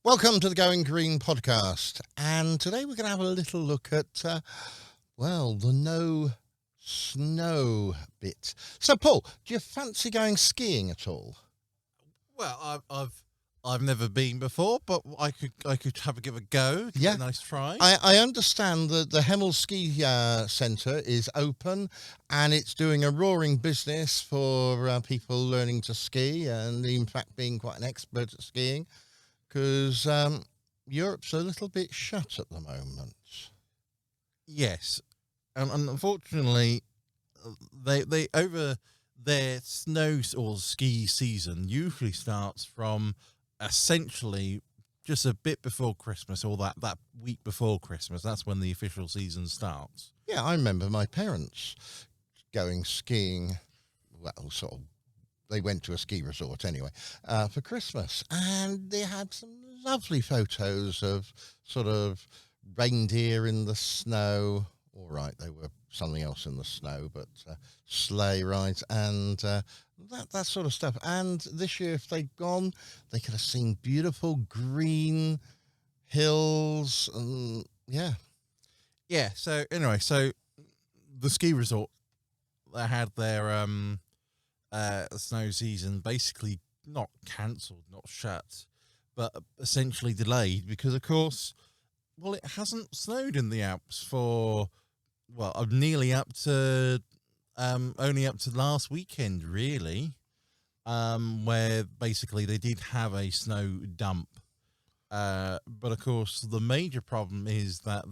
Welcome to the Going Green podcast. And today we're going to have a little look at, the no snow bit. So, Paul, do you fancy going skiing at all? Well, I've never been before, but I could have a give a go. Give it a nice try. I understand that the Hemel Ski Centre is open and it's doing a roaring business for people learning to ski and, in fact, being quite an expert at skiing. Because Europe's a little bit shut at the moment. Yes, and unfortunately, they over their snow or ski season usually starts from essentially just a bit before Christmas or that week before Christmas. That's when the official season starts. Yeah, I remember my parents going skiing. Well, sort of. They went to a ski resort anyway for Christmas, and they had some lovely photos of sort of reindeer in the snow. All right, they were something else in the snow, but sleigh rides and that sort of stuff. And this year, if they'd gone, they could have seen beautiful green hills and Yeah. So anyway, the ski resort, they had their snow season basically not cancelled, not shut, but essentially delayed because, of course, it hasn't snowed in the Alps for nearly up to only up to last weekend, really, where basically they did have a snow dump, but of course the major problem is that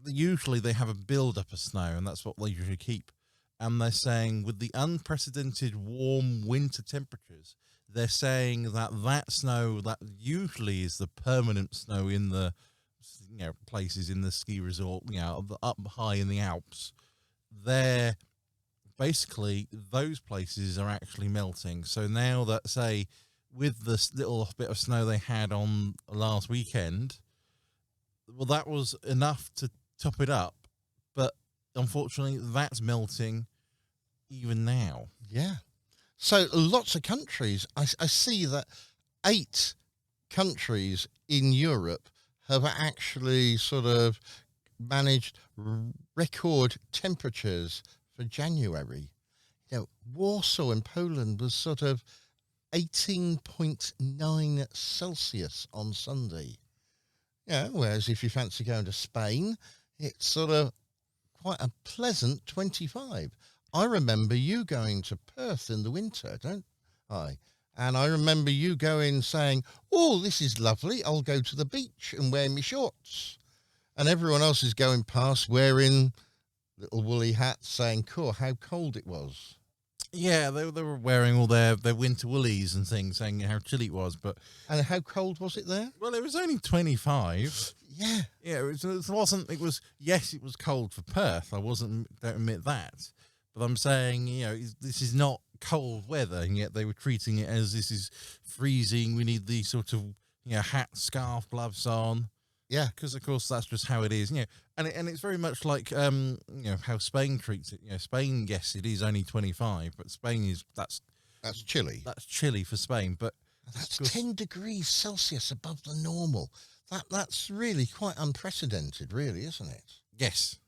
usually they have a build up of snow, and that's what they usually keep. And they're saying with the unprecedented warm winter temperatures, they're saying that snow that usually is the permanent snow in the places in the ski resort, up high in the Alps, they're basically those places are actually melting. So now that, say, with this little bit of snow they had on last weekend, that was enough to top it up, but unfortunately, that's melting even now. Yeah. So lots of countries. I see that 8 countries in Europe have actually sort of managed record temperatures for January. Warsaw in Poland was sort of 18.9 Celsius on Sunday. Whereas if you fancy going to Spain, it's sort of quite a pleasant 25. I remember you going to Perth in the winter, don't I? And I remember you going saying, "Oh, this is lovely. I'll go to the beach and wear my shorts." And everyone else is going past wearing little woolly hats saying, "Cool, how cold it was." Yeah, they were wearing all their winter woolies and things, saying how chilly it was. And how cold was it there? Well, it was only 25. Yeah. Yeah, it wasn't. It was, yes, it was cold for Perth. Don't admit that. But I'm saying, this is not cold weather, and yet they were treating it as this is freezing. We need these sort of, hat, scarf, gloves on. Yeah, because of course that's just how it is, and it's very much like how Spain treats it. Spain, yes, it is only 25, but Spain that's chilly. That's chilly for Spain, but that's 10 degrees Celsius above the normal. That's really quite unprecedented, really, isn't it? Yes.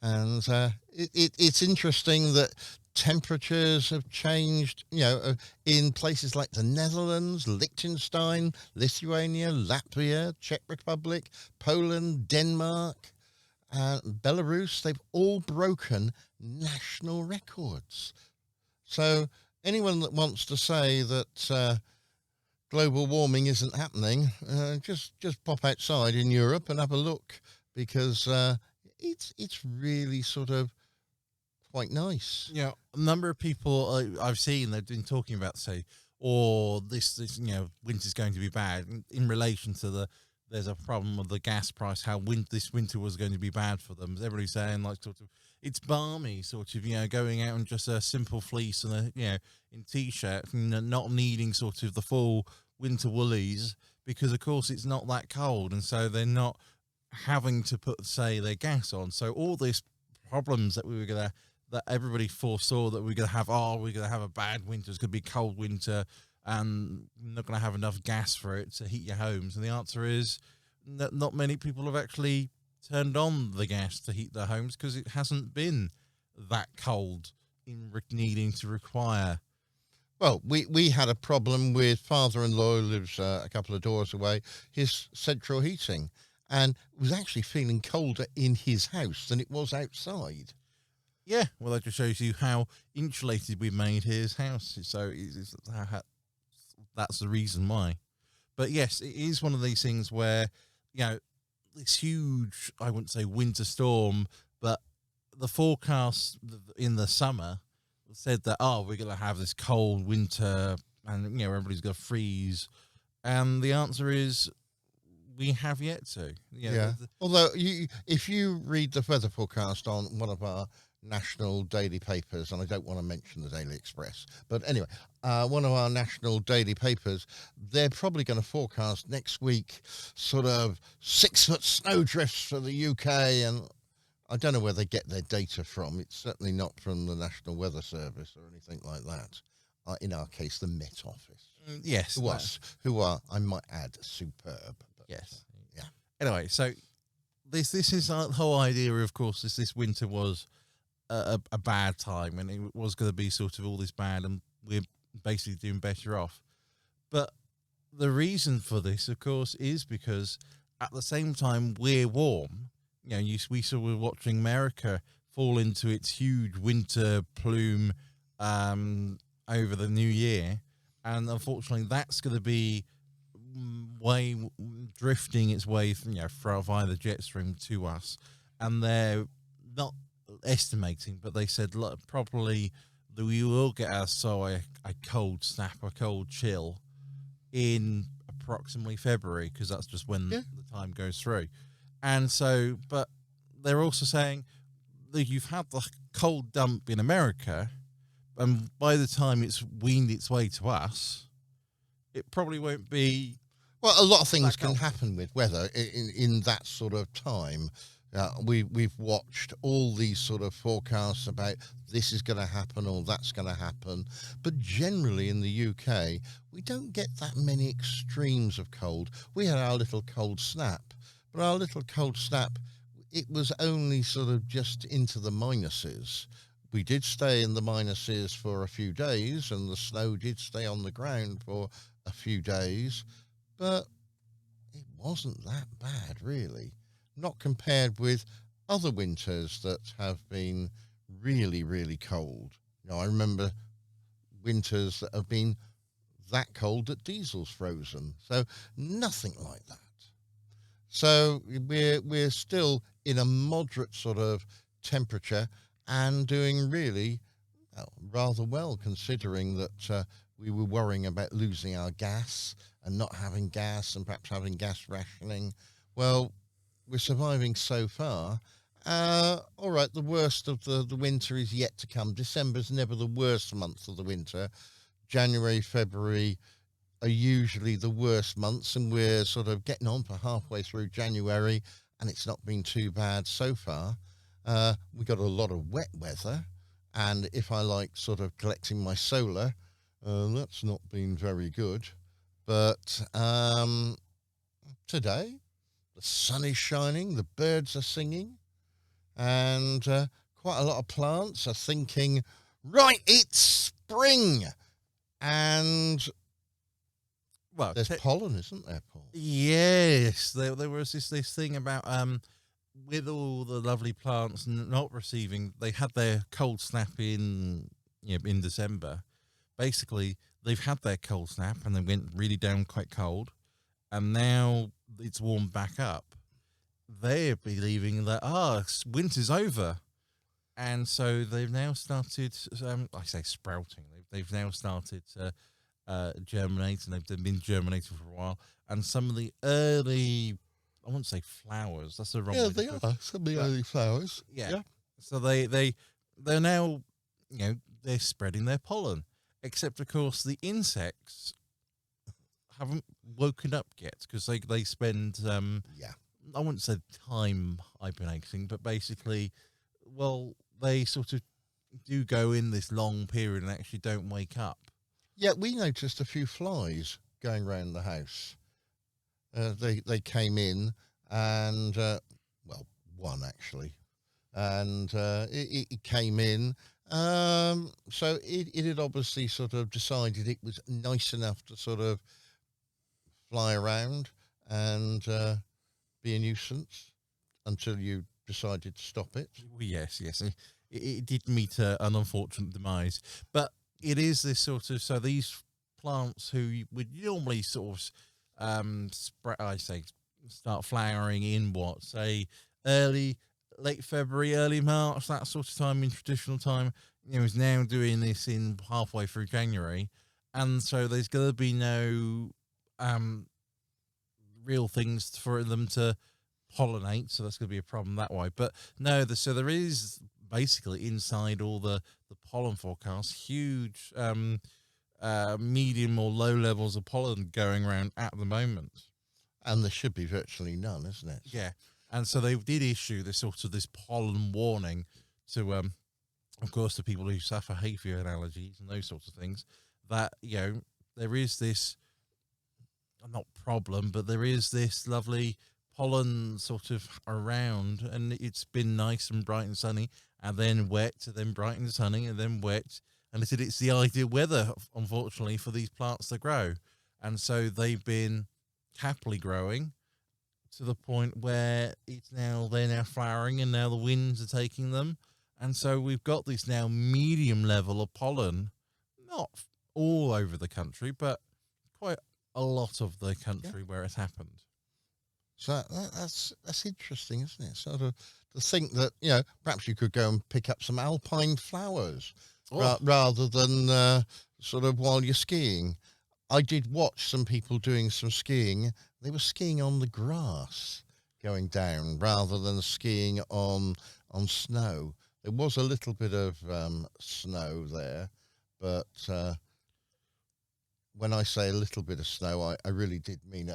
And it's interesting that temperatures have changed, in places like the Netherlands, Liechtenstein, Lithuania, Latvia, Czech Republic, Poland, Denmark, Belarus. They've all broken national records. So anyone that wants to say that global warming isn't happening, just pop outside in Europe and have a look, because it's really sort of quite nice. A number of people I've seen, they've been talking about, say, this winter's going to be bad in relation to there's a problem with the gas price, how this winter was going to be bad for them. Everybody's saying, like, sort of, it's balmy, sort of, going out in just a simple fleece and in t-shirt, and not needing sort of the full winter woolies, because of course it's not that cold, and so they're not having to put, say, their gas on. So all these problems that that everybody foresaw that we're going to have a bad winter, it's going to be a cold winter, and you're not going to have enough gas for it to heat your homes. And the answer is that not many people have actually turned on the gas to heat their homes because it hasn't been that cold in needing to require. Well, we had a problem with father-in-law who lives a couple of doors away, his central heating, and was actually feeling colder in his house than it was outside. Yeah, well, that just shows you how insulated we made his house. So that's the reason why. But yes, it is one of these things where, this huge, I wouldn't say winter storm, but the forecast in the summer said that, we're going to have this cold winter and, everybody's going to freeze. And the answer is we have yet to. Yeah. Although, if you read the weather forecast on one of our national daily papers, and I don't want to mention the Daily Express, but anyway, one of our national daily papers, they're probably going to forecast next week sort of 6-foot snow drifts for the UK, and I don't know where they get their data from. It's certainly not from the National Weather Service or anything like that. In our case, the Met Office. Yes. Who are, I might add, superb. But, yes. Yeah. Anyway, so this is the whole idea, of course, this winter was a bad time, and it was going to be sort of all this bad, and we're basically doing better off. But the reason for this, of course, is because at the same time we're warm. We're watching America fall into its huge winter plume over the new year, and unfortunately, that's going to be drifting its way, via the jet stream to us, and they're not estimating, but they said probably that we will get a cold snap, a cold chill in approximately February, because that's just when the time goes through. And so, but they're also saying that you've had the cold dump in America, and by the time it's weaned its way to us, it probably won't be. Well, a lot of things can happen with weather in that sort of time. We've watched all these sort of forecasts about this is going to happen or that's going to happen, but generally in the UK we don't get that many extremes of cold. We had our little cold snap, but our little cold snap, it was only sort of just into the minuses. We did stay in the minuses for a few days, and the snow did stay on the ground for a few days, but it wasn't that bad, really. Not compared with other winters that have been really, really cold. I remember winters that have been that cold that diesel's frozen. So nothing like that. So we're still in a moderate sort of temperature and doing really rather well, considering that we were worrying about losing our gas and not having gas and perhaps having gas rationing. Well, we're surviving so far. All right, the worst of the winter is yet to come. December's never the worst month of the winter. January, February are usually the worst months, and we're sort of getting on for halfway through January, and it's not been too bad so far. We got a lot of wet weather, and if I like sort of collecting my solar, that's not been very good. But today, the sun is shining, the birds are singing, and quite a lot of plants are thinking, right, it's spring. And well, there's pollen, isn't there, Paul? Yes, there was this thing about with all the lovely plants not receiving, they had their cold snap in December. Basically, they've had their cold snap and they went really down quite cold, and now it's warmed back up. They're believing that winter's over, and so they've now started. I say sprouting. They've now started to germinate, and they've been germinating for a while. And some of the early, I wouldn't say flowers. That's the wrong way. Yeah, they are. Some of the early flowers. Yeah. So they're now, they're spreading their pollen. Except, of course, the insects haven't woken up yet, because they spend I wouldn't say time hibernating, but basically, well, they sort of do go in this long period and actually don't wake up. Yeah, we noticed a few flies going round the house. They came in and well, one actually, and it came in. So it had obviously sort of decided it was nice enough to sort of fly around and be a nuisance until you decided to stop it. Well, yes, yes. It did meet an unfortunate demise, but it is this sort of so these plants who would normally sort of I say start flowering in what say early late February, early March, that sort of time in traditional time. Is now doing this in halfway through January, and so there's going to be no um real things for them to pollinate, so that's going to be a problem that way. But no, so there is basically inside all the pollen forecasts huge medium or low levels of pollen going around at the moment. And there should be virtually none, isn't it? Yeah, and so they did issue this sort of this pollen warning to of course the people who suffer hay fever allergies and those sorts of things, that there is this not problem, but there is this lovely pollen sort of around, and it's been nice and bright and sunny, and then wet, and then bright and sunny, and then wet. And they said it's the ideal weather, unfortunately, for these plants to grow. And so they've been happily growing to the point where they're now flowering, and now the winds are taking them. And so we've got this now medium level of pollen, not all over the country, but quite a lot of the country where it's happened. So that's interesting, isn't it? Sort of to think that perhaps you could go and pick up some alpine flowers rather than sort of while you're skiing. I did watch some people doing some skiing. They were skiing on the grass going down rather than skiing on snow. There was a little bit of snow there, but when I say a little bit of snow, I really did mean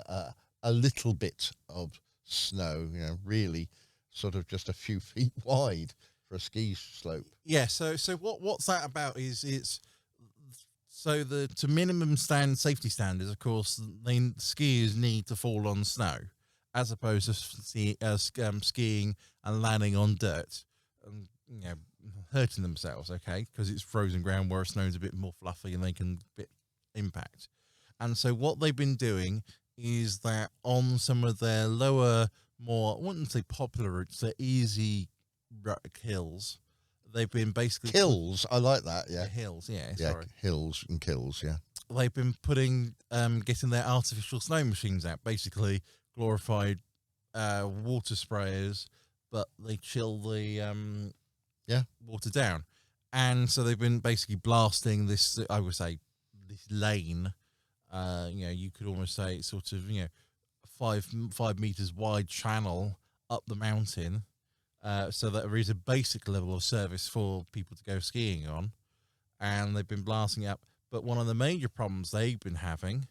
a little bit of snow, really sort of just a few feet wide for a ski slope. Yeah. So what's that about? Is it's so to minimum safety standards, of course, skiers need to fall on snow, as opposed to skiing and landing on dirt and hurting themselves. Okay, because it's frozen ground where snow's a bit more fluffy and they can bit impact. And so what they've been doing is that on some of their lower, more, I wouldn't say popular routes, they're easy hills. They've been basically kills. I like that. Yeah, hills. Yeah, yeah, sorry. hills and kills. Yeah, they've been getting their artificial snow machines out, basically glorified water sprayers, but they chill the water down, and so they've been basically blasting this. I would say this lane. You could almost say it's sort of 5 meters wide channel up the mountain, so that there is a basic level of service for people to go skiing on, and they've been blasting it up. But one of the major problems they've been having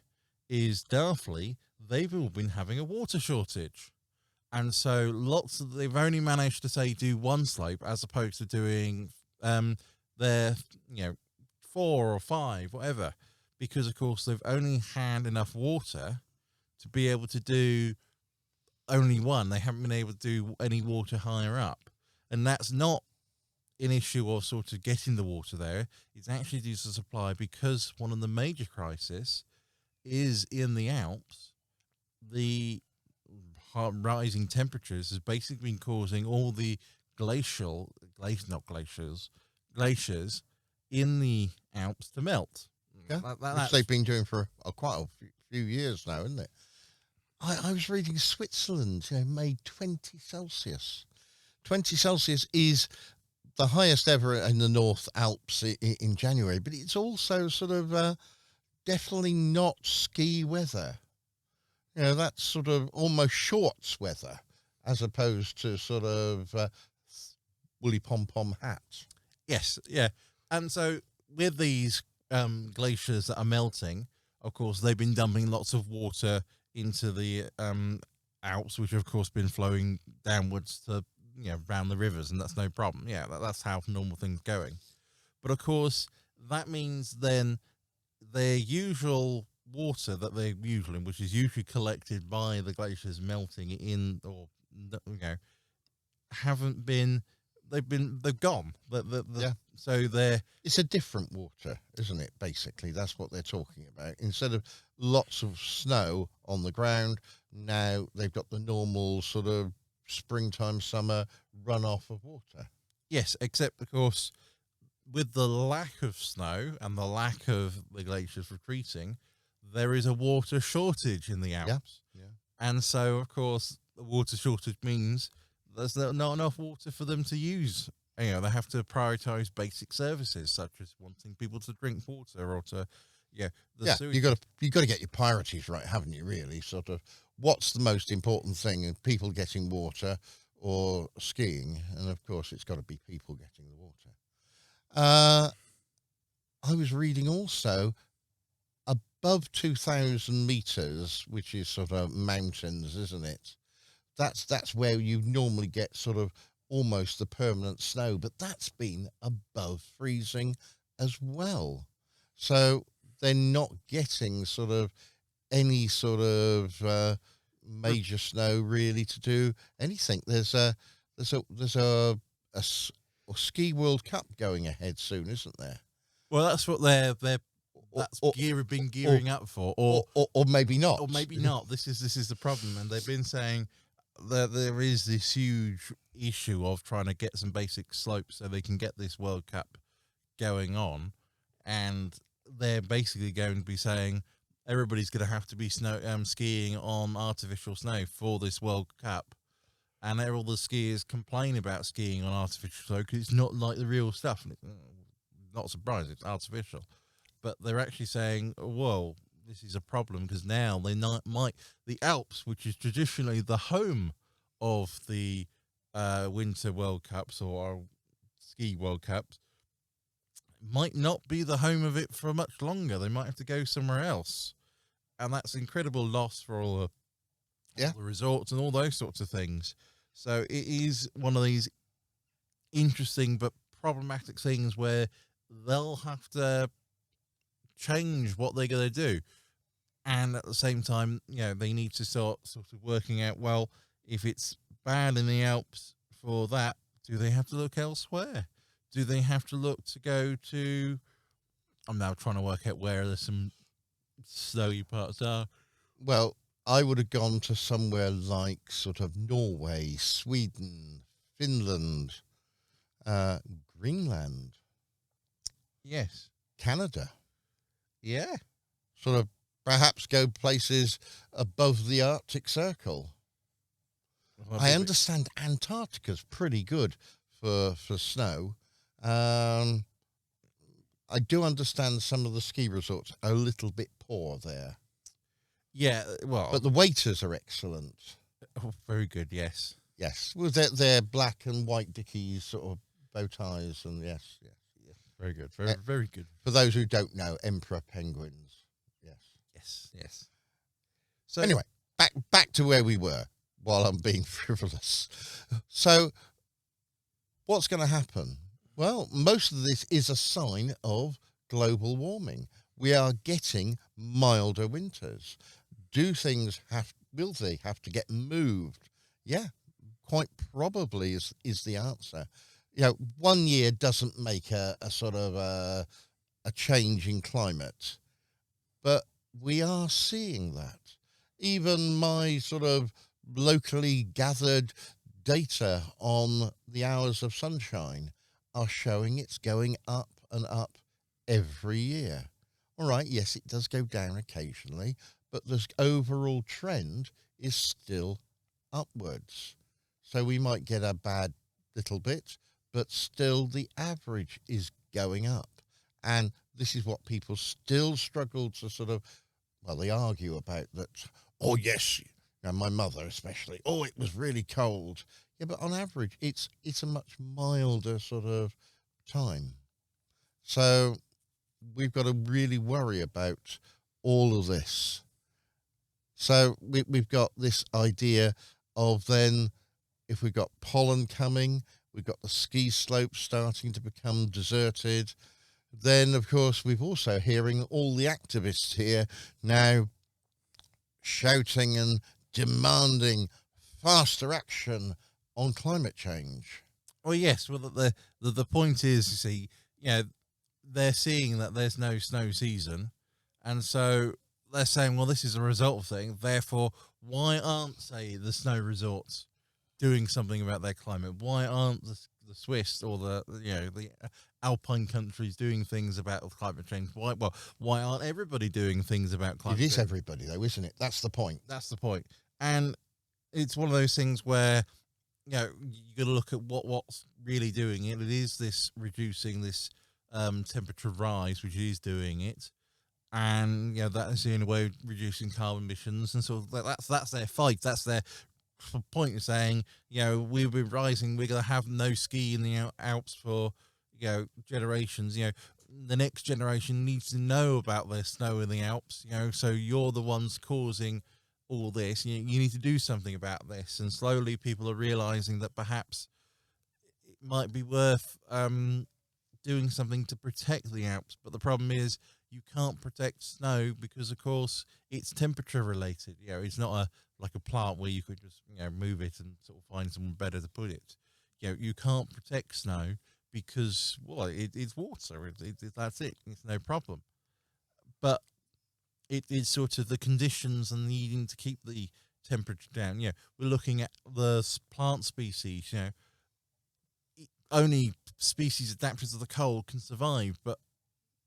is, daftly, they've all been having a water shortage, and so they've only managed to say do one slope as opposed to doing their 4 or 5, whatever. Because, of course, they've only had enough water to be able to do only one. They haven't been able to do any water higher up. And that's not an issue of sort of getting the water there. It's actually due to supply, because one of the major crises is in the Alps. The rising temperatures has basically been causing all the glaciers in the Alps to melt. Yeah, which they've been doing for quite a few years now, isn't it? I was reading Switzerland, made 20 Celsius. 20 Celsius is the highest ever in the North Alps in January, but it's also sort of definitely not ski weather. That's sort of almost shorts weather, as opposed to sort of woolly pom-pom hats. Yes, yeah. And so with these glaciers that are melting, of course, they've been dumping lots of water into the Alps, which have, of course, been flowing downwards to around the rivers, and that's no problem. Yeah, that's how normal things going. But of course, that means then their usual water that they're usually, which is usually collected by the glaciers melting in, or haven't been. They've gone. Yeah. So they're It's a different water, isn't it? Basically, that's what they're talking about. Instead of lots of snow on the ground, now they've got the normal sort of springtime, summer runoff of water. yes, except of course with the lack of snow and the lack of the glaciers retreating, there is a water shortage in the Yeah. Alps. Yeah. And so, of course, the water shortage means there's not enough water for them to use. They have to prioritize basic services such as wanting people to drink water or to, the Yeah, sewage. you got to get your priorities right, haven't you? Really, sort of, what's the most important thing? And people getting water or skiing, and of course, it's got to be people getting the water. I was reading also above 2,000 meters, which is sort of mountains, isn't it? That's where you normally get sort of almost the permanent snow, but that's been above freezing as well. So they're not getting sort of any sort of major snow really to do anything. There's a ski World Cup going ahead soon, isn't there? Well, that's what they're Or, that's or, been or, gearing up for, or maybe not. or maybe not. This is the problem, and they've been saying that there is this huge issue of trying to get some basic slopes so they can get this World Cup going on, and they're basically going to be saying everybody's going to have to be skiing on artificial snow for this World Cup, and all the skiers complain about skiing on artificial snow because it's not like the real stuff. And not surprised, it's artificial, but they're actually saying, "Whoa, this is a problem because now they might the Alps, which is traditionally the home of the Winter World Cups or Ski World Cups, might not be the home of it for much longer. They might have to go somewhere else, and that's incredible loss for all Yeah. the resorts and all those sorts of things. So it is one of these interesting but problematic things where they'll have to change what they're going to do, and at the same time, they need to start sort of working out, well, if it's bad in the Alps for that, do they have to look elsewhere? Do they have to look to go to? I'm now trying to work out where there's some snowy parts are. Well, I would have gone to somewhere like sort of Norway, Sweden, Finland, Greenland, Yes. Canada. Yeah. Sort of perhaps go places above the Arctic Circle. I understand Antarctica's pretty good for snow. I do understand some of the ski resorts are a little bit poor there, Yeah. Well, but the waiters are excellent. very good. Yes. Yes, well, they're black and white Dickies sort of bow ties, and yes. Very good. Very good. For those who don't know, emperor penguins. Yes. Yes. Yes. So Anyway, back to where we were while I'm being frivolous. So, what's going to happen? Well, most of this is a sign of global warming. We are getting milder winters. Will they have to get moved? Yeah, quite probably is the answer. 1 year doesn't make a sort of a change in climate, but we are seeing that. Even my sort of locally gathered data on the hours of sunshine are showing it's going up and up every year. All right, yes, it does go down occasionally, but the overall trend is still upwards. So we might get a bad little bit, but still the average is going up. And this is what people still struggle to sort of, well, they argue about that. Oh, yes, my mother especially. Oh, it was really cold. Yeah, but on average, it's a much milder sort of time. So we've got to really worry about all of this. So we've got this idea of then, if we've got pollen coming, we've got the ski slopes starting to become deserted. then of course we've also hearing all the activists here now shouting and demanding faster action on climate change. Well, yes. Well, the point is, you see, they're seeing that there's no snow season, and so they're saying, well, this is a result thing. Therefore, why aren't, say, the snow resorts doing something about their climate? Why aren't the Swiss or the Alpine countries doing things about climate change? Why aren't everybody doing things about It climate is change? everybody, though, isn't it? That's the point. That's the point. And it's one of those things where you got to look at what's really doing it. It is this reducing this temperature rise, which is doing it, and that is the only way of reducing carbon emissions. And so that's their fight. That's their point of saying, we've been rising. We're going to have no ski in the Alps for generations. The next generation needs to know about their snow in the Alps. So you're the ones causing all this. You need to do something about this. And slowly people are realizing that perhaps it might be worth doing something to protect the Alps. But the problem is you can't protect snow because, of course, it's temperature related. It's not like a plant where you could just move it and sort of find somewhere better to put it. You can't protect snow because it's water. That's it. It's no problem. But it is sort of the conditions and needing to keep the temperature down. We're looking at the plant species. Only species adapted to the cold can survive, but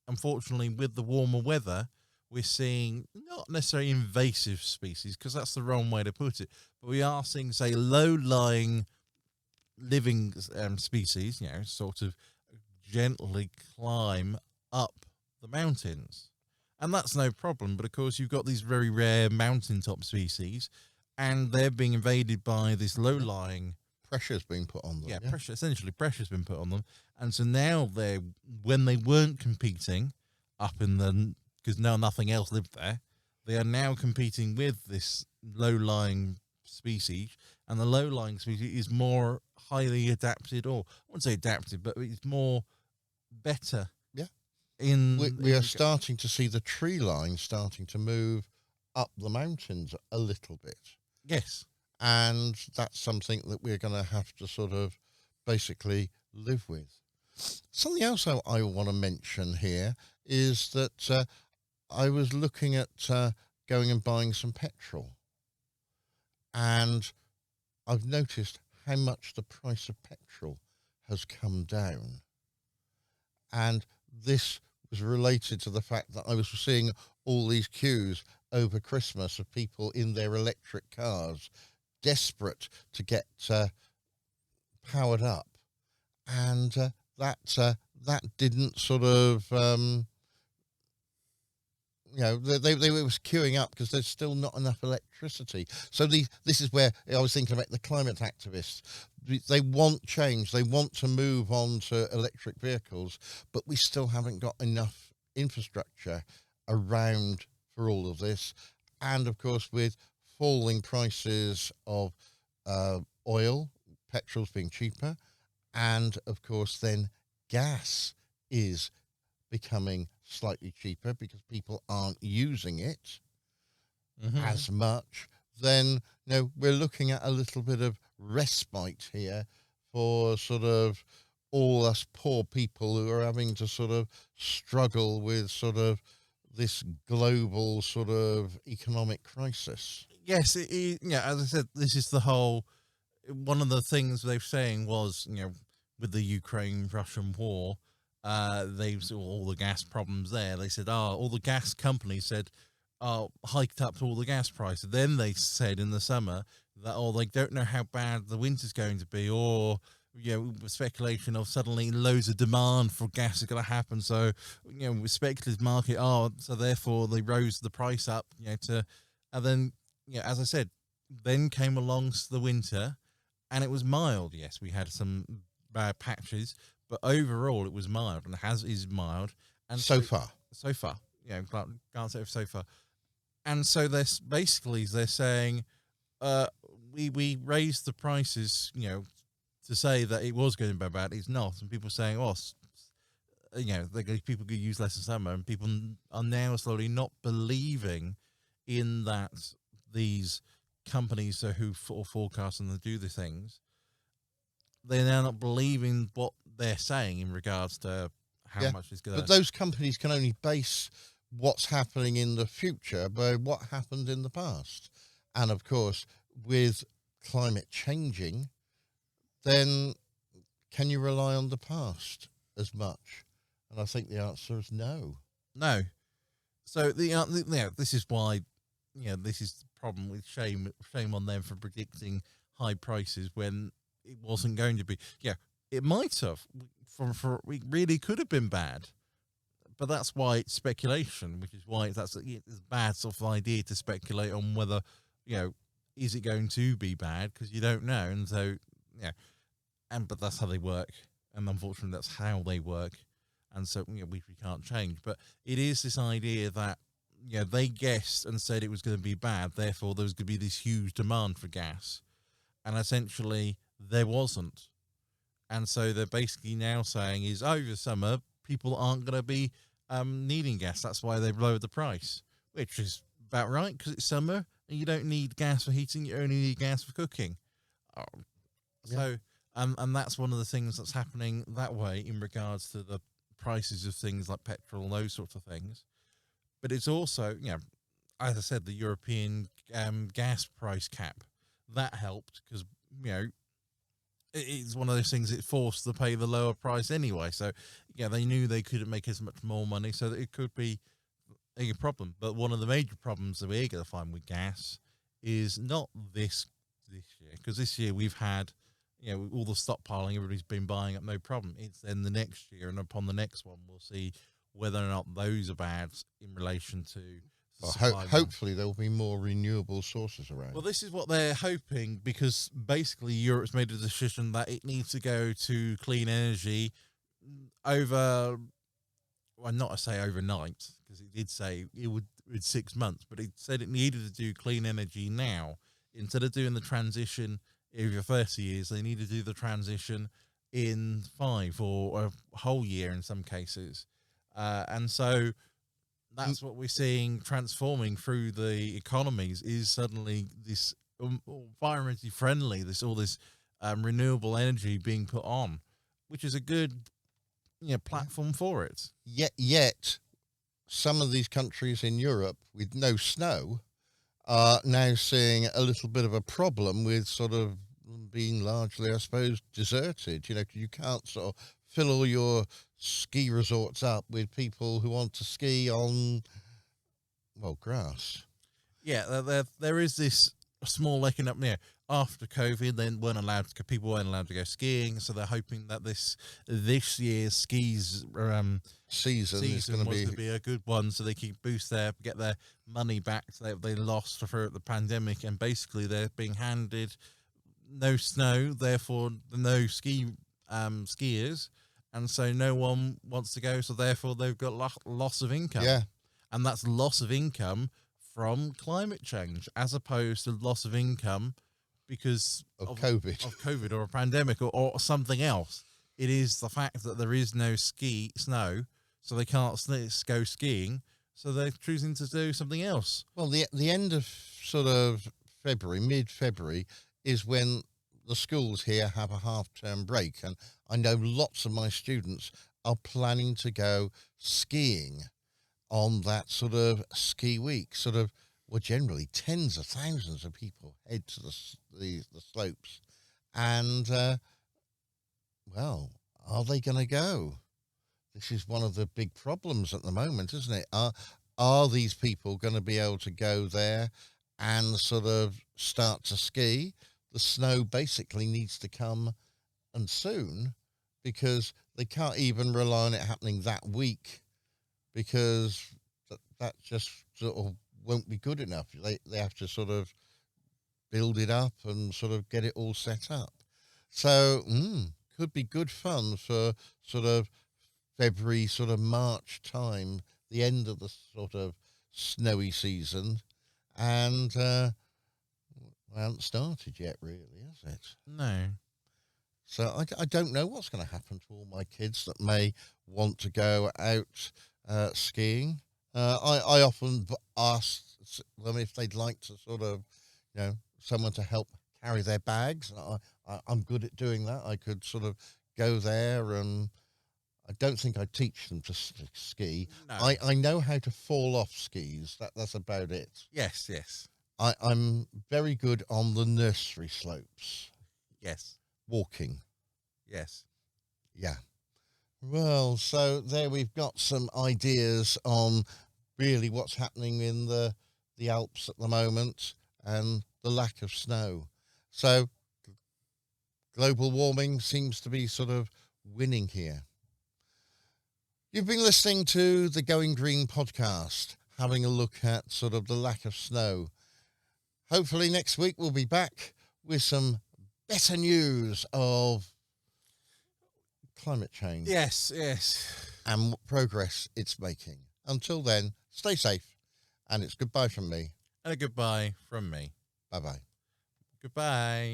unfortunately, with the warmer weather, we're seeing not necessarily invasive species, because that's the wrong way to put it, but we are seeing, say, low-lying living species, sort of gently climb up the mountains. And that's no problem, but of course you've got these very rare mountaintop species, and they're being invaded by this low-lying... Pressure's been put on them. Pressure's been put on them. And so now when they weren't competing up in because now nothing else lived there, they are now competing with this low-lying species, and the low-lying species is more highly adapted, or I wouldn't say adapted, but it's more better. Yeah. We are starting to see the tree line starting to move up the mountains a little bit. Yes. And that's something that we're going to have to sort of basically live with. Something else I want to mention here is that I was looking at going and buying some petrol. And I've noticed how much the price of petrol has come down. And this was related to the fact that I was seeing all these queues over Christmas of people in their electric cars, desperate to get powered up, and that didn't sort of they was queuing up because there's still not enough electricity. So this is where I was thinking about the climate activists. They want change. They want to move on to electric vehicles, but we still haven't got enough infrastructure around for all of this. And of course, with falling prices of oil, petrol's being cheaper, and of course then gas is becoming slightly cheaper because people aren't using it as much, then we're looking at a little bit of respite here for sort of all us poor people who are having to sort of struggle with sort of this global sort of economic crisis. Yes, as I said, this is the whole... One of the things they're saying was, with the Ukraine-Russian war, they saw all the gas problems there. They said, all the gas companies said, hiked up all the gas prices. Then they said in the summer that, they don't know how bad the winter's going to be, or speculation of suddenly loads of demand for gas is going to happen. So, with speculative market, so therefore they rose the price up, and then, as I said, then came along the winter, and it was mild. Yes, we had some bad patches, but overall it was mild, and is mild. And so far, can't say so far. And so they're saying, we raised the prices, to say that it was going to be bad. It's not. And people saying, people could use less in summer, and people are now slowly not believing in that these companies who forecast and do the things. They're now not believing what they're saying in regards to how Yeah. much it's going But to. those companies can only base what's happening in the future by what happened in the past. And of course, with climate changing, then can you rely on the past as much? And I think the answer is no. No. So this is why, this is the problem with shame on them for predicting high prices when it wasn't going to be. Yeah, it might have. It really could have been bad, but that's why it's speculation, which is why it's a bad sort of idea to speculate on whether, is it going to be bad, because you don't know. And so, but that's how they work, and unfortunately that's how they work, and so we can't change. But it is this idea that they guessed and said it was going to be bad, therefore there was going to be this huge demand for gas, and essentially there wasn't. And so they're basically now saying is over summer people aren't going to be needing gas. That's why they've lowered the price, which is about right, because it's summer and you don't need gas for heating. You only need gas for cooking. So, and that's one of the things that's happening that way in regards to the prices of things like petrol and those sorts of things. But it's also, as I said, the European gas price cap that helped, because it's one of those things. It forced to pay the lower price anyway. So they knew they couldn't make as much more money, so that it could be a problem. But one of the major problems that we're going to find with gas is not this year, because this year we've had all the stockpiling, everybody's been buying up, no problem. It's then the next year, and upon the next one we'll see whether or not those are bad in relation to hopefully there will be more renewable sources around. Well, this is what they're hoping, because basically Europe's made a decision that it needs to go to clean energy over, well, not to say overnight, because it did say it would in 6 months, but it said it needed to do clean energy now. Instead of doing the transition over 30 years, they need to do the transition in 5 or a whole year in some cases. And so that's what we're seeing transforming through the economies, is suddenly this environmentally friendly, this renewable energy being put on, which is a good platform for it. Yet some of these countries in Europe with no snow are now seeing a little bit of a problem with sort of being largely, I suppose, deserted. You can't sort of fill all your ski resorts up with people who want to ski on, well, grass. Yeah, there is this small economic. After COVID, people weren't allowed to go skiing, so they're hoping that this year's skis season is going to be a good one, so they can get their money back that they lost through the pandemic, and basically they're being handed no snow, therefore no skiers, and so no one wants to go, so therefore they've got loss of income. Yeah, and that's loss of income from climate change, as opposed to loss of income because of COVID or a pandemic or something else. It is the fact that there is no snow, so they can't go skiing, so they're choosing to do something else. Well, the end of sort of February, mid-February, is when the schools here have a half-term break, and I know lots of my students are planning to go skiing on that sort of ski week. Well, generally tens of thousands of people head to the slopes, and well, are they going to go? This is one of the big problems at the moment, isn't it? Are these people going to be able to go there and sort of start to ski? The snow basically needs to come, and soon, because they can't even rely on it happening that week, because that just sort of won't be good enough. They have to sort of build it up and sort of get it all set up. So could be good fun for sort of February, sort of March time, the end of the sort of snowy season, and we haven't started yet, really, has it? No. So I don't know what's going to happen to all my kids that may want to go out skiing. I often ask them if they'd like to sort of, someone to help carry their bags. I'm good at doing that. I could sort of go there, and I don't think I'd teach them to ski. No. I know how to fall off skis. That's about it. Yes, yes, I'm very good on the nursery slopes, yes, walking. yes. Yeah. Well, so there we've got some ideas on really what's happening in the Alps at the moment and the lack of snow. So global warming seems to be sort of winning here. You've been listening to the Going Green podcast, having a look at sort of the lack of snow. Hopefully next week we'll be back with some better news of climate change. Yes, yes. And what progress it's making. Until then, stay safe, and it's goodbye from me. And a goodbye from me. Bye-bye. Goodbye.